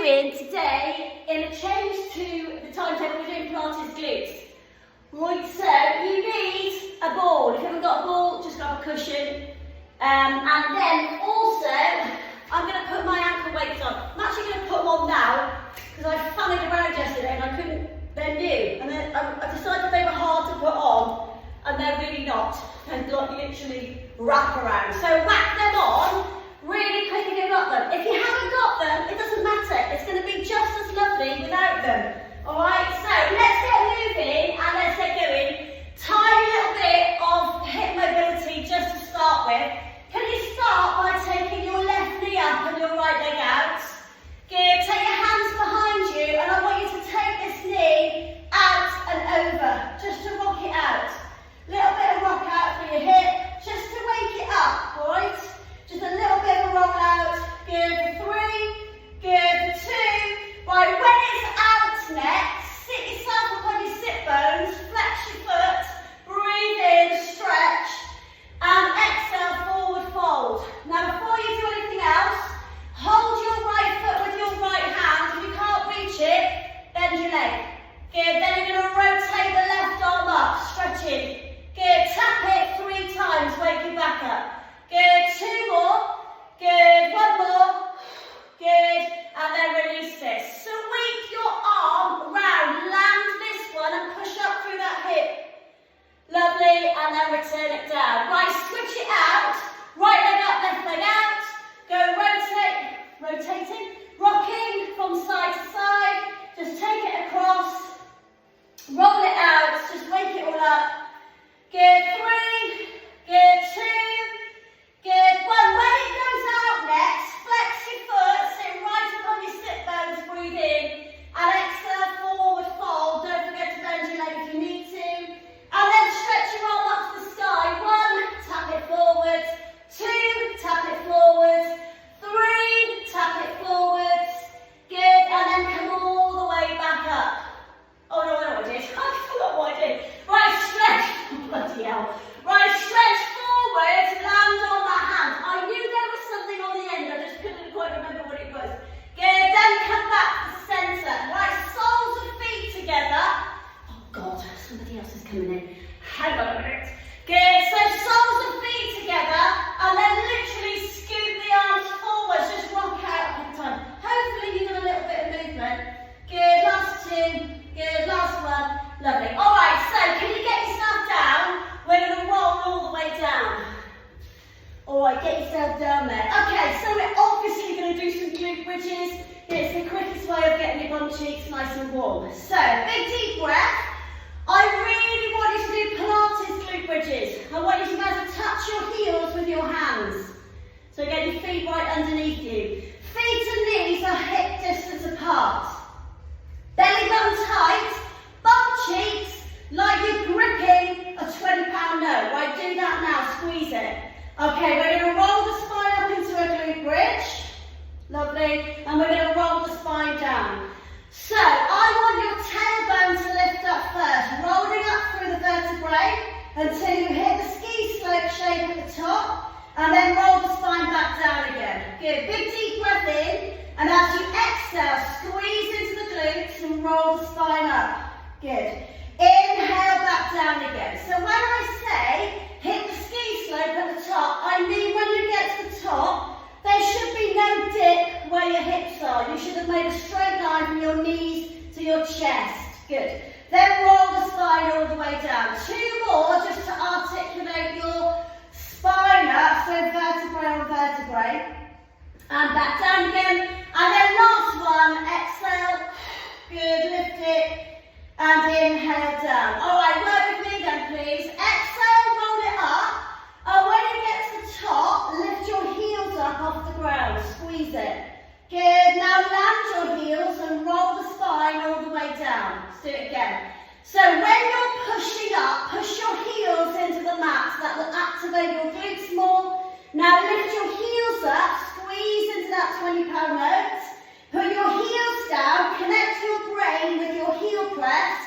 doing today, in a change to the timetable, we're doing Pilates glutes. Right, so you need a ball. If you haven't got a ball, just grab a cushion. And then also, I'm going to put my ankle weights on. I'm actually going to put them on now, because I fannied around yesterday and I couldn't, they're new. And then I decided they were hard to put on, and they're really not. And like literally wrap around. So whack them on really quick if you've got them. If you haven't got them, it doesn't matter. It's going to be just as lovely without them. Alright, so let's get moving and let's get going. Tiny little bit of hip mobility just to start with. Can you start by taking your left knee up and your right leg out? Good. Take your hands behind you and I want you to take this knee out and over, just to rock it out. Little bit of rock out for your hip, just to wake it up, alright? Just a little bit of a roll out. Good for 3, good for 2. Right, when it's out next, sit yourself up on your sit bones, flex your foot, breathe in, stretch, and exhale, forward fold. Now before you do anything else, hold your right foot with your right hand. If you can't reach it, bend your leg. Good, then you're going to rotate the left arm up, stretching. Good, tap it 3 times, wake your back up. Good, 2 more. Good, 1 more. Good, and then release this. Sweep your arm round, land this one and push up through that hip. Lovely, and then return it down. Right, switch it out. Right leg up, left leg out. Go rotate, rotating, rocking from side to side. Just take it across. Roll it out, just wake it all up. Good, 3, good, 2, good, 1. When it goes out next, flex your foot, sit right up on your sit bones, breathe in, and exhale, forward fold. Don't forget to bend your leg if you need to. And then stretch your arm up to the sky. 1, tap it forward. 2, tap it forward. 3, tap it forward. Good, and then come all the way back up. Oh no, I know what I did. I forgot what I did. Right, stretch. Bloody hell. Right, stretch forward, land on that hand. I knew there was something on the end, I just couldn't quite remember what it was. Good, then come back to the centre. Right, soles of feet together. Oh God, somebody else is coming in. Hang on a minute. Good, so soles of feet together, and then literally scoop the arms forwards, just rock out every time. Hopefully you've got a little bit of movement. Good, last 2. Good, last one. Lovely. Alright, so can you get yourself down? We're going to roll all the way down. Alright, get yourself down there. Okay, so we're obviously going to do some glute bridges. It's the quickest way of getting your bum cheeks nice and warm. So, big deep breath. I really want you to do Pilates glute bridges. I want you to be able to touch your heels with your hands. So get your feet right underneath you. Feet and knees are hip distance apart. Belly button tight, bum cheeks like you're gripping a 20-pound note. Right, do that now, squeeze it. Okay, we're going to roll the spine up into a glute bridge. Lovely. And we're going to roll the spine down. So, I want your tailbone to lift up first, rolling up through the vertebrae until you hit the ski slope shape at the top, and then roll the spine back down again. Good, big deep breath in. And as you exhale, squeeze into the glutes and roll the spine up. Good. Inhale back down again. So when I say hit the ski slope at the top, I mean when you get to the top, there should be no dip where your hips are. You should have made a straight line from your knees to your chest. Good. Then roll the spine all the way down. 2 more just to articulate your spine up, so vertebrae on vertebrae. And back down again. And then last one, exhale. Good, lift it. And inhale down. Alright, work with me then please. Exhale, roll it up. And when you get to the top, lift your heels up off the ground. Squeeze it. Good, now land your heels and roll the spine all the way down. Let's do it again. So when you're pushing up, push your heels into the mat. That will activate your glutes more. Now lift your heels up. Squeeze into that 20-pound note. Put your heels down, connect your brain with your heel press.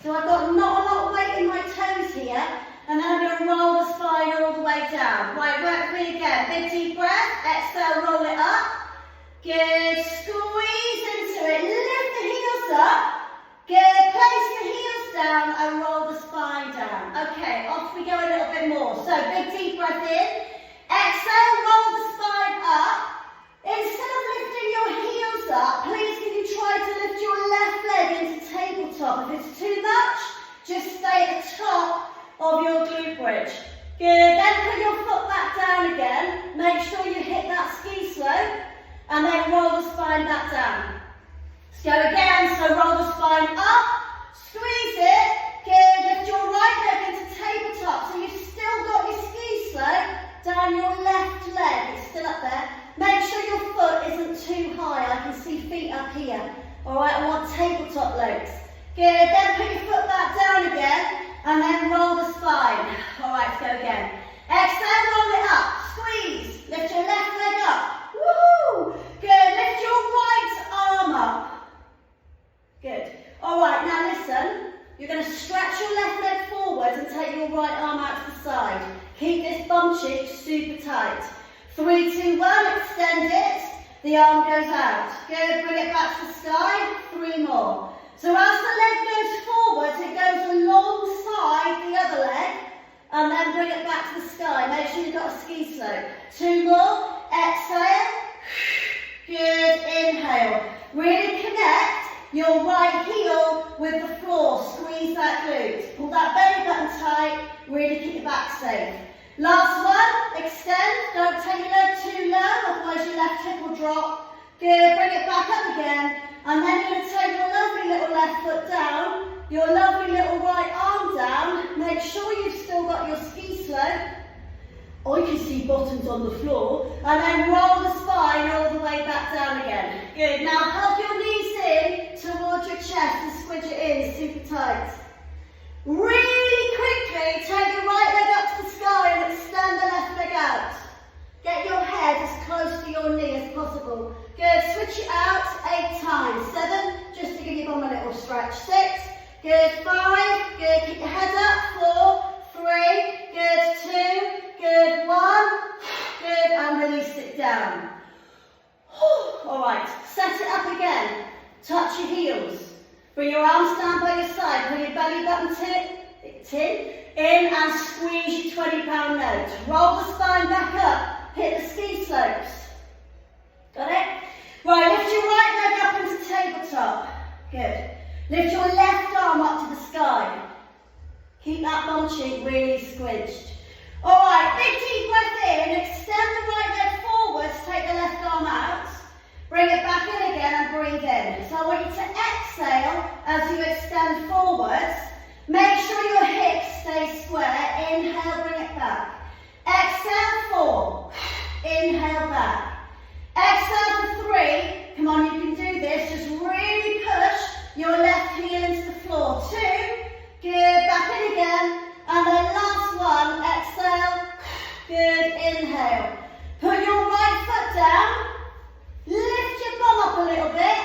So I've got not a lot of weight in my toes here. And then I'm going to roll the spine all the way down. Right, work with me again. Big deep breath. Exhale, roll it up. Good. Squeeze down and roll the spine down. Okay, off we go a little bit more. So big deep breath in. Exhale, roll the spine up. Instead of lifting your heels up, please can you try to lift your left leg into tabletop. If it's too much, just stay at the top of your glute bridge. Good, then put your foot back down again. Make sure you hit that ski slope and then roll the spine back down. Let's go again, so roll the spine up, squeeze it. Good, lift your right leg into tabletop. So you've still got your ski slope down your left leg. It's still up there. Make sure your foot isn't too high. I can see feet up here. Alright, I want tabletop legs. Good, then put your foot back down again and then roll the spine. Alright, let's go again. Exhale, roll it up. Squeeze. Lift your left leg up. Woohoo! Good, lift your right arm up. Good. Alright, now listen. You're going to stretch your left leg forwards and take your right arm out to the side. Keep this bum cheek super tight. 3, 2, 1, extend it. The arm goes out. Good, bring it back to the sky. 3 more. So as the leg goes forwards, it goes alongside the other leg, and then bring it back to the sky. Make sure you've got a ski slope. 2 more. Exhale. Good, inhale. Really connect your right heel with the floor. Squeeze that glute. Pull that belly button tight. Really keep your back safe. Last one, extend, don't take your leg too low, otherwise your left hip will drop. Good, bring it back up again, and then you're going to take your lovely little left foot down, your lovely little right arm down. Make sure you've still got your ski slope. I can see bottoms on the floor, and then roll the spine all the way back down again. Good, now hug your knees in towards your chest and squidge it in super tight. Really quickly, take your right leg up to the sky and extend the left leg out. Get your head as close to your knee as possible. Good, switch it out 8 times. 7, just to give your bum a little stretch. 6, good, 5, good, keep your head up. 4, 3, good, 2, good, 1, good, and release it down. Alright, set it up again. Touch your heels. Bring your arms down by your side, put your belly button in and squeeze your 20-pound note. Roll the spine back up, hit the ski slopes. Got it? Right, lift your right leg up into tabletop. Good. Lift your left arm up to the sky. Keep that bum cheek really squidged. Alright, big deep breath in, extend the right leg forwards, take the left arm out. Bring it back in again and breathe in. So I want you to exhale as you extend forwards. Make sure your hips stay square. Inhale, bring it back. Exhale, 4. Inhale, back. Exhale for 3. Come on, you can do this. Just really push your left heel into the floor. 2. Good, back in again. And then last one, exhale. Good, inhale. Put your right foot down. Lift your bum up a little bit,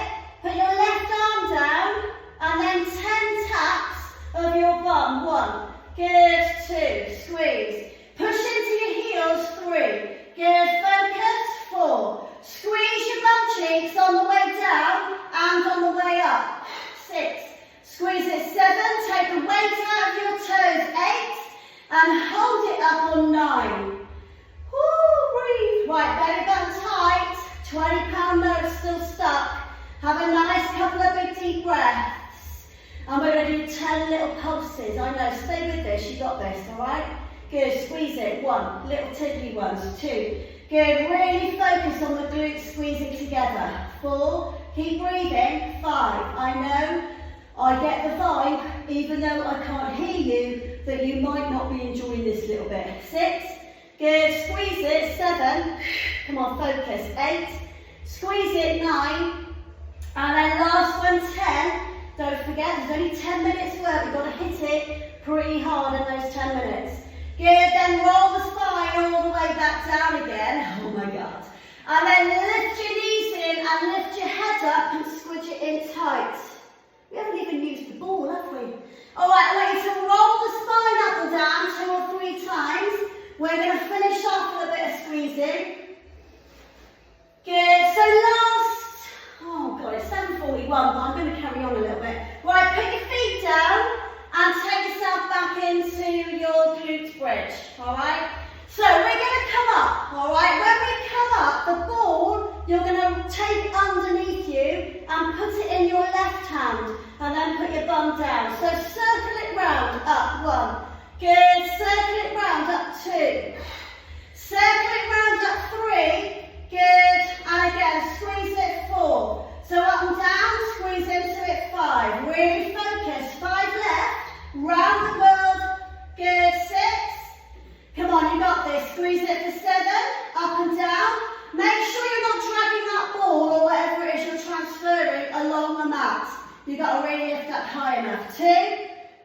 put your left arm down, and then 10 taps of your bum. 1, good, 2, squeeze. Push into your heels, 3, good, focus, 4. Squeeze your bum cheeks on the way down and on the way up. 6, squeeze it, 7, take the weight out of your toes, 8, and hold it up on 9. Woo, breathe. Right, belly button tight. 20-pound note still stuck. Have a nice couple of big deep breaths. And we're going to do 10 little pulses. I know, stay with this, you got this, alright? Good, squeeze it. 1, little tiddly ones. 2, good, really focus on the glutes squeezing together. 4, keep breathing. 5, I know, I get the vibe, even though I can't hear you, that you might not be enjoying this little bit. 6, good, squeeze it. 7, come on, focus. 8, squeeze it. 9, and then last one, 10. Don't forget, there's only 10 minutes work. We've got to hit it pretty hard in those 10 minutes. Good, then roll the spine all the way back down again. Oh my God. And then lift your knees in and lift your head up and squidge it in tight. We haven't even used the ball, have we? Alright, I want you to roll the spine up and down 2 or 3 times. We're going to finish off with a bit of squeezing. Good, so last, oh God, it's 7:41, but I'm going to carry on a little bit. Right, put your feet down and take yourself back into your glutes bridge, all right? So we're going to come up, all right? When we come up, the ball, you're going to take underneath you and put it in your left hand, and then put your bum down. So circle it round, up, 1. Good, circle it round, up, 2. Circle it round, up, 3. Good, and again, squeeze it, 4. So up and down, squeeze into it, 5. Really focus, 5 left, round the world, good, 6. Come on, you got this, squeeze it for 7, up and down. Make sure you're not dragging that ball or whatever it is you're transferring along the mat. You've got to really lift up high enough. 2,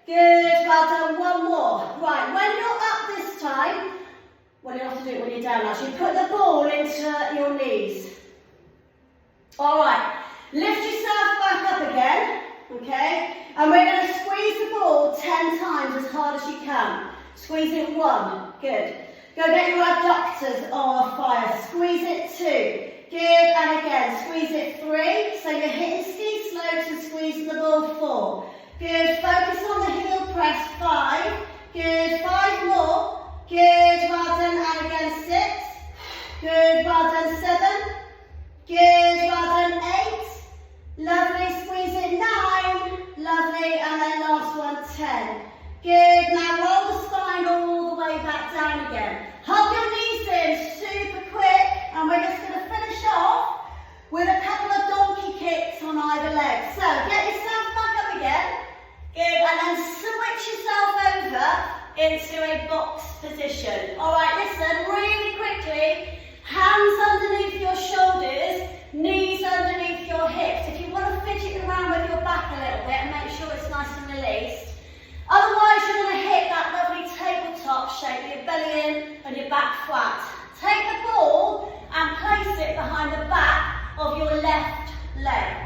good, well done, 1 more. Right, when you're up this time, well, you have to do it when you're down actually, put the ball into your knees. All right, lift yourself back up again, okay? And we're going to squeeze the ball 10 times as hard as you can. Squeeze it 1, good. Go get your abductors on fire, squeeze it 2, good, and again, squeeze it 3, so you're hitting ski slopes and squeezing the ball 4, good, focus on the heel press 5, good, 5 more, good, well done, and again 6, good, well done 7, good, well done 8, lovely, squeeze it 9, lovely, and then last one 10. Good, now roll the spine all the way back down again. Hug your knees in super quick, and we're just going to finish off with a couple of donkey kicks on either leg. So get yourself back up again, good, and then switch yourself over into a box position. All right, listen, really quickly, hands underneath your shoulders, knees underneath your hips. If you want to fidget around with your back a little bit and make sure it's nice and released. Otherwise, you're going to hit that lovely tabletop shape with your belly in and your back flat. Take the ball and place it behind the back of your left leg.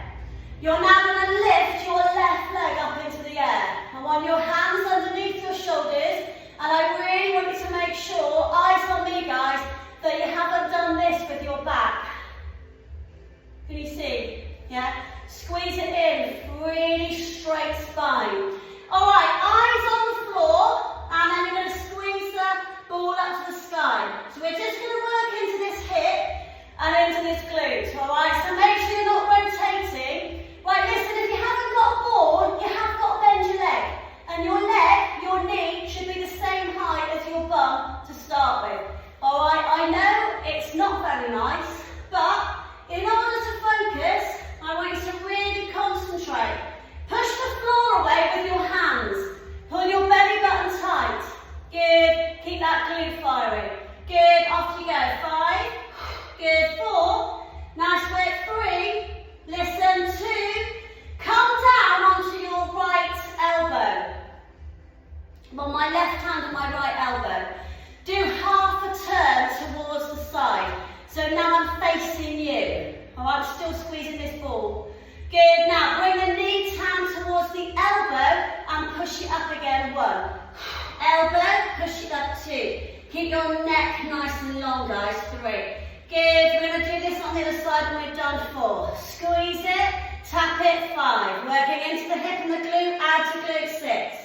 You're now going to lift your left leg up into the air. I want your hands underneath your shoulders, and I really want you to make sure, eyes on me guys, that you haven't done this with your back. Can you see? Yeah? Squeeze it in, really straight spine. Alright, eyes on the floor, and then you're going to squeeze the ball up to the sky. So we're just going to work into this hip and into this glute, alright? So make sure you're not rotating. Right, listen, if you haven't got a ball, you have got to bend your leg. And your knee should be the same height as your bum to start with. Alright, I know it's not very nice, but in order to focus, I want you to really concentrate. Push the floor away with your hands. Pull your belly button tight. Good. Keep that glute firing. Good. Off you go. 5. Good. 4. Nice work. 3. Listen. 2. Come down onto your right elbow. On my left hand and my right elbow. Do half a turn towards the side. So now I'm facing you. Alright, I'm still squeezing this ball. Good, now bring the knee down towards the elbow and push it up again, 1. Elbow, push it up, 2. Keep your neck nice and long, guys, 3. Good, we're going to do this on the other side when we're done, 4. Squeeze it, tap it, 5. Working into the hip and the glute, add to glute, 6.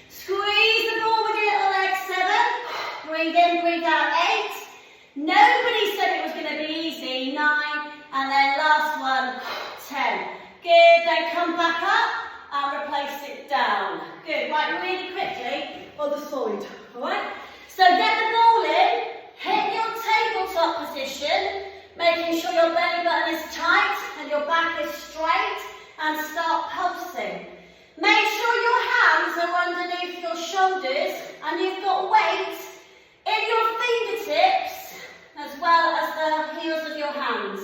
Squeeze the ball with your little leg, 7. Breathe in, breathe out, 8. Nobody said it was going to be easy, 9. And then last one, 10. Good, then come back up and replace it down. Good, right, really quickly, other side, alright? So get the ball in, hit your tabletop position, making sure your belly button is tight and your back is straight, and start pulsing. Make sure your hands are underneath your shoulders and you've got weight in your fingertips as well as the heels of your hands.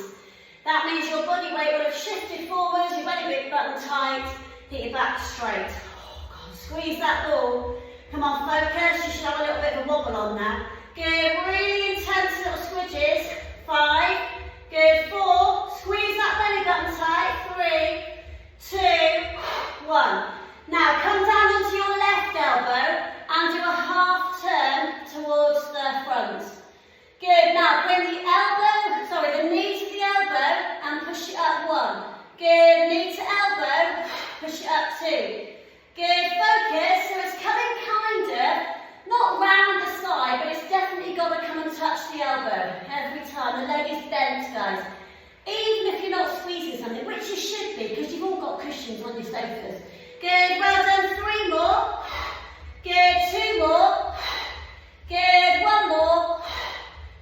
That means your body weight will have shifted forwards, your belly button tight, hit your back straight. Oh God, squeeze that ball. Come on, focus. You should have a little bit of a wobble on that. Good, really intense little squidges. 5. Good, 4. Squeeze that belly button tight. 3, 2, 1. Now come down onto your left elbow and do a half turn towards the front. Good, now bring the knee to the elbow and push it up 1. Good, knee to elbow, push it up 2. Good, focus, so it's coming kind of, not round the side, but it's definitely got to come and touch the elbow every time. The leg is bent, guys. Even if you're not squeezing something, which you should be, because you've all got cushions on your sofas. Good, well done, 3 more. Good, 2 more. Good, 1 more.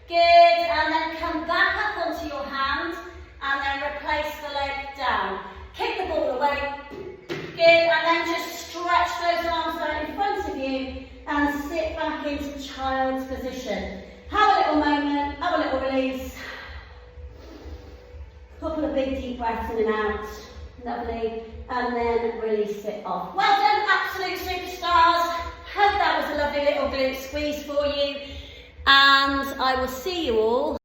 Good, and then come back up onto your hand, and then replace the leg down. Kick the ball away. Good, and then just stretch those arms out in front of you, and sit back into child's position. Have a little moment, have a little release. Couple of big deep breaths in and out. Lovely. And then release it off. Well done, absolute superstars. Hope that was a lovely little glute squeeze for you. And I will see you all